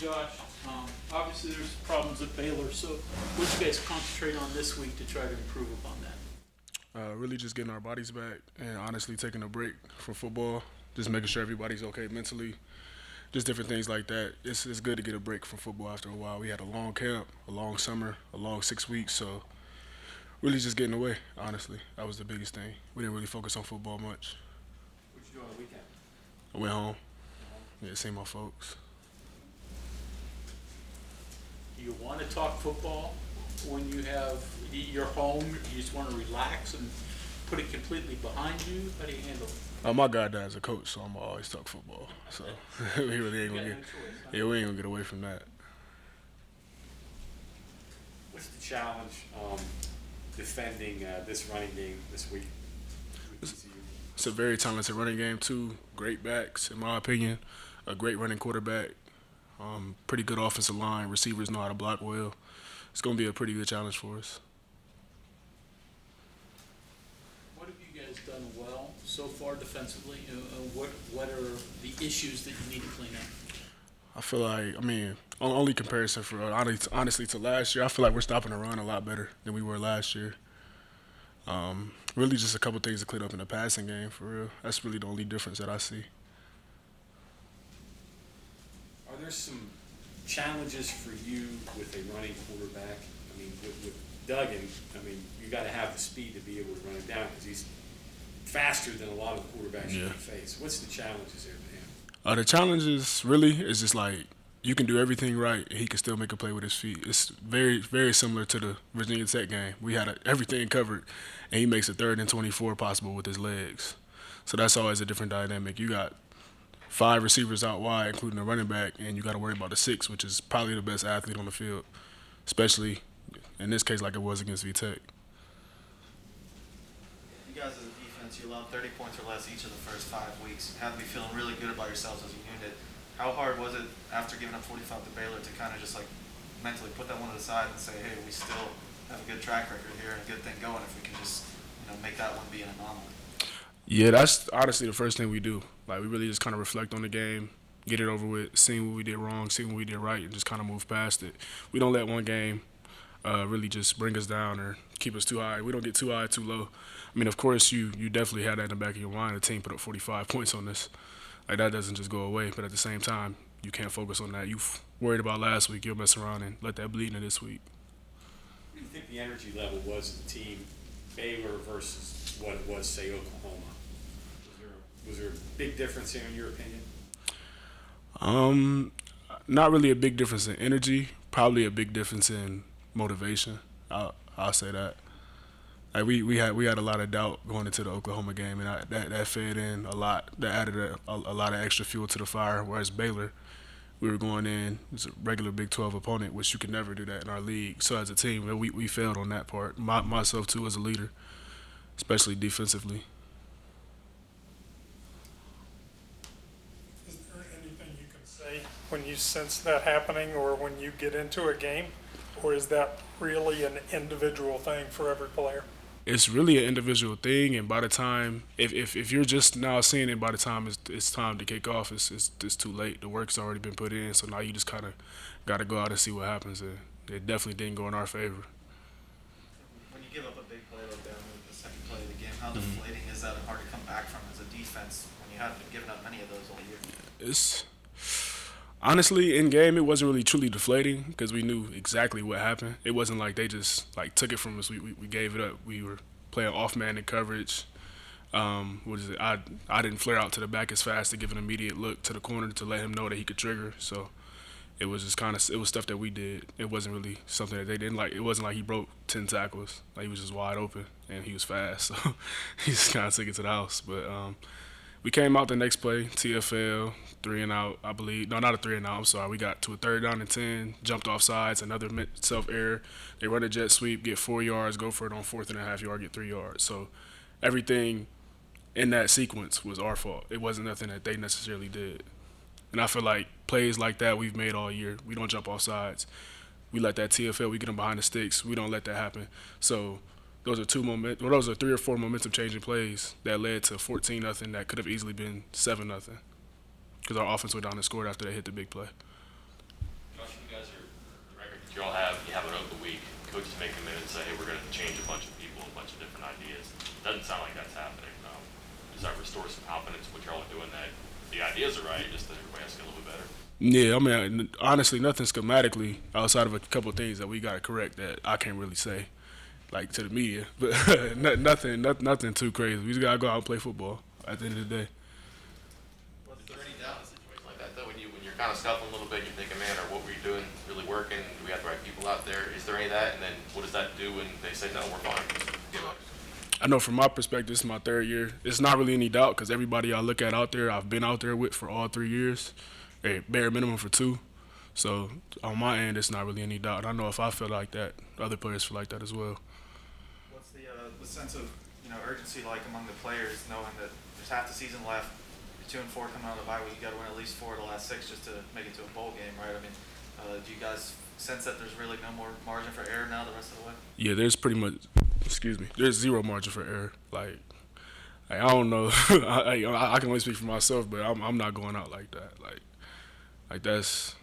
Josh, obviously there's problems at Baylor, so what you guys concentrate on this week to try to improve upon that? Really just getting our bodies back and honestly taking a break from football, just making sure everybody's okay mentally, just different things like that. It's good to get a break from football after a while. We had a long camp, a long summer, a long 6 weeks, so really just getting away, honestly. That was the biggest thing. We didn't really focus on football much. What'd you do on the weekend? I went home, yeah, seen my folks. Do you want to talk football when you have your home? You just want to relax and put it completely behind you? How do you handle it? My granddad's a coach, so I'm always talk football. So we really ain't gonna yeah, we ain't gonna get away from that. What's the challenge defending this running game this week? It's a very talented running game too. Great backs, in my opinion. A great running quarterback. Pretty good offensive line. Receivers know how to block well. It's going to be a pretty good challenge for us. What have you guys done well so far defensively? What are the issues that you need to clean up? I feel like, only comparison for honestly to last year, I feel like we're stopping the run a lot better than we were last year. Really just a couple things to clean up in the passing game, for real. That's really the only difference that I see. Are there some challenges for you with a running quarterback? I mean, with Duggan, you got to have the speed to be able to run him down because he's faster than a lot of the quarterbacks you face. What's the challenges there with him? The challenges really is just like you can do everything right and he can still make a play with his feet. It's very, very similar to the Virginia Tech game. We had everything covered and he makes a 3rd and 24 possible with his legs. So that's always a different dynamic. You got 5 receivers out wide, including the running back, and you got to worry about the 6, which is probably the best athlete on the field, especially in this case like it was against VTech. You guys as a defense, you allowed 30 points or less each of the first 5 weeks. You have to be feeling really good about yourselves as a unit. How hard was it after giving up 45 to Baylor to kind of just like mentally put that one to the side and say, hey, we still have a good track record here and a good thing going if we can just make that one be an anomaly? Yeah, that's honestly the first thing we do. Like, we really just kind of reflect on the game, get it over with, seeing what we did wrong, seeing what we did right, and just kind of move past it. We don't let one game really just bring us down or keep us too high. We don't get too high, too low. Of course, you definitely had that in the back of your mind. The team put up 45 points on this. Like, that doesn't just go away. But at the same time, you can't focus on that. You worried about last week. You'll mess around and let that bleed into this week. What do you think the energy level was of the team, Baylor versus what it was, say, Oklahoma? Was there a big difference here in your opinion? Not really a big difference in energy. Probably a big difference in motivation. I'll say that. Like we had a lot of doubt going into the Oklahoma game, and that fed in a lot. That added a lot of extra fuel to the fire. Whereas Baylor, we were going in as a regular Big 12 opponent, which you could never do that in our league. So as a team, we failed on that part. Myself too as a leader, especially defensively. Is there anything you can say when you sense that happening or when you get into a game? Or is that really an individual thing for every player? It's really an individual thing, and by the time, if you're just now seeing it, by the time it's time to kick off, it's too late. The work's already been put in, so now you just kind of got to go out and see what happens. And it definitely didn't go in our favor. When you give up a big play like that in the second play of the game, how deflating is that and hard to come back from as a defense when you haven't been giving up many of those all year? It's honestly, in game, it wasn't really truly deflating because we knew exactly what happened. It wasn't like they just took it from us. We gave it up. We were playing off-man in coverage. I didn't flare out to the back as fast to give an immediate look to the corner to let him know that he could trigger. So it was just it was stuff that we did. It wasn't really something that they didn't like. It wasn't like he broke 10 tackles. Like, he was just wide open and he was fast. So he just kind of took it to the house. But we came out the next play, TFL, 3 and out, I believe. No, not a 3 and out, I'm sorry. We got to a 3rd down and 10, jumped off sides, another self-error. They run a jet sweep, get 4 yards, go for it on 4th and a half yard, get 3 yards. So everything in that sequence was our fault. It wasn't nothing that they necessarily did. And I feel like plays like that we've made all year. We don't jump off sides. We let that TFL, we get them behind the sticks. We don't let that happen. So those are 3 or 4 momentum-changing plays that led to 14-0 that could have easily been 7-0 because our offense went down and scored after they hit the big play. you have an open week, coaches may come in and say, hey, we're going to change a bunch of people, a bunch of different ideas. Doesn't sound like that's happening. Does that restore some confidence what y'all are doing, that the ideas are right, just that everybody has to get a little bit better? Yeah, I mean, honestly, nothing schematically outside of a couple of things that we got to correct that I can't really say, like to the media. But nothing too crazy. We just got to go out and play football at the end of the day. Was there any doubt in a situation like that, though, when you're kind of scuffling a little bit, you're thinking, man, are what we're doing really working? Do we have the right people out there? Is there any of that? And then what does that do when they say, no, we're fine? Give up. I know from my perspective, this is my third year. It's not really any doubt because everybody I look at out there, I've been out there with for all 3 years, bare minimum for 2. So on my end, it's not really any doubt. I know if I feel like that, other players feel like that as well. What's the sense of urgency like among the players, knowing that there's half the season left, you're 2-4 coming out of the bye week, you got to win at least 4 of the last 6 just to make it to a bowl game, right? I mean, do you guys sense that there's really no more margin for error now the rest of the way? Yeah, there's pretty much. There's zero margin for error. Like I don't know. I can only speak for myself, but I'm not going out like that. Like that's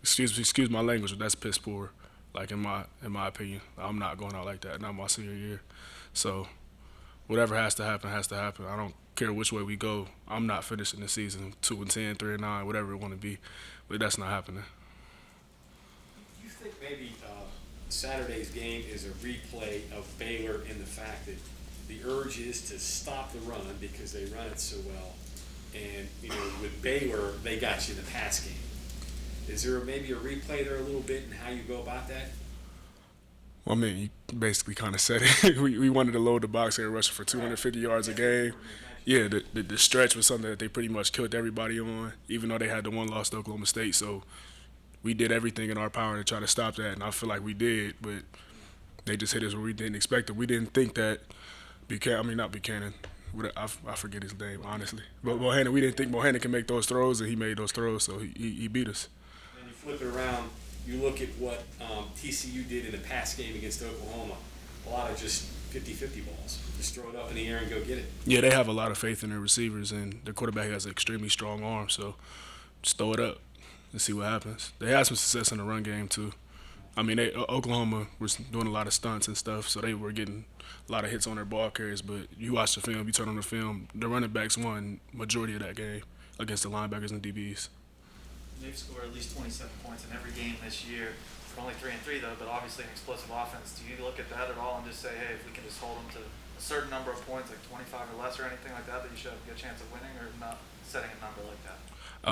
excuse my language, but that's piss poor. Like in my opinion, I'm not going out like that. Not my senior year. So whatever has to happen has to happen. I don't care which way we go. I'm not finishing the season 2-10, 3-9, whatever it want to be. But that's not happening. Do you think maybe Saturday's game is a replay of Baylor in the fact that the urge is to stop the run because they run it so well, and with Baylor they got you in the pass game. Is there maybe a replay there a little bit in how you go about that? Well, I mean, you basically kind of said it. we wanted to load the box and rush for 250 yards a game. Yeah, the stretch was something that they pretty much killed everybody on, even though they had the one loss to Oklahoma State. So we did everything in our power to try to stop that, and I feel like we did, but they just hit us where we didn't expect it. We didn't think that not Buchanan. I forget his name, honestly. But Bohannon, we didn't think Bohannon could make those throws, and he made those throws, so he beat us. And you flip it around, you look at what TCU did in the pass game against Oklahoma. A lot of just 50-50 balls. Just throw it up in the air and go get it. Yeah, they have a lot of faith in their receivers, and their quarterback has an extremely strong arm, so just throw it up and see what happens. They had some success in the run game, too. I mean, Oklahoma was doing a lot of stunts and stuff, so they were getting a lot of hits on their ball carriers. But you watch the film, you turn on the film, the running backs won majority of that game against the linebackers and DBs. They've scored at least 27 points in every game this year. They're only 3-3 though, but obviously an explosive offense. Do you look at that at all and just say, hey, if we can just hold them to a certain number of points, like 25 or less or anything like that you should have a good chance of winning, or not setting a number like that?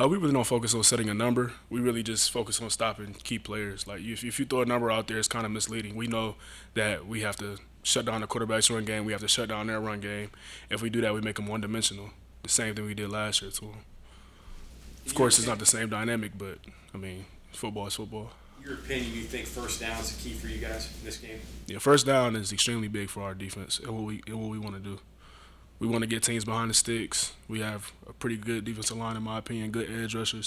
We really don't focus on setting a number. We really just focus on stopping key players. Like if you throw a number out there, it's kind of misleading. We know that we have to shut down the quarterback's run game. We have to shut down their run game. If we do that, we make them one-dimensional. The same thing we did last year to them. Of course, it's not the same dynamic, but I mean, football is football. Your opinion, you think first down is the key for you guys in this game? Yeah, first down is extremely big for our defense and what we want to do. We want to get teams behind the sticks. We have a pretty good defensive line, in my opinion, good edge rushers.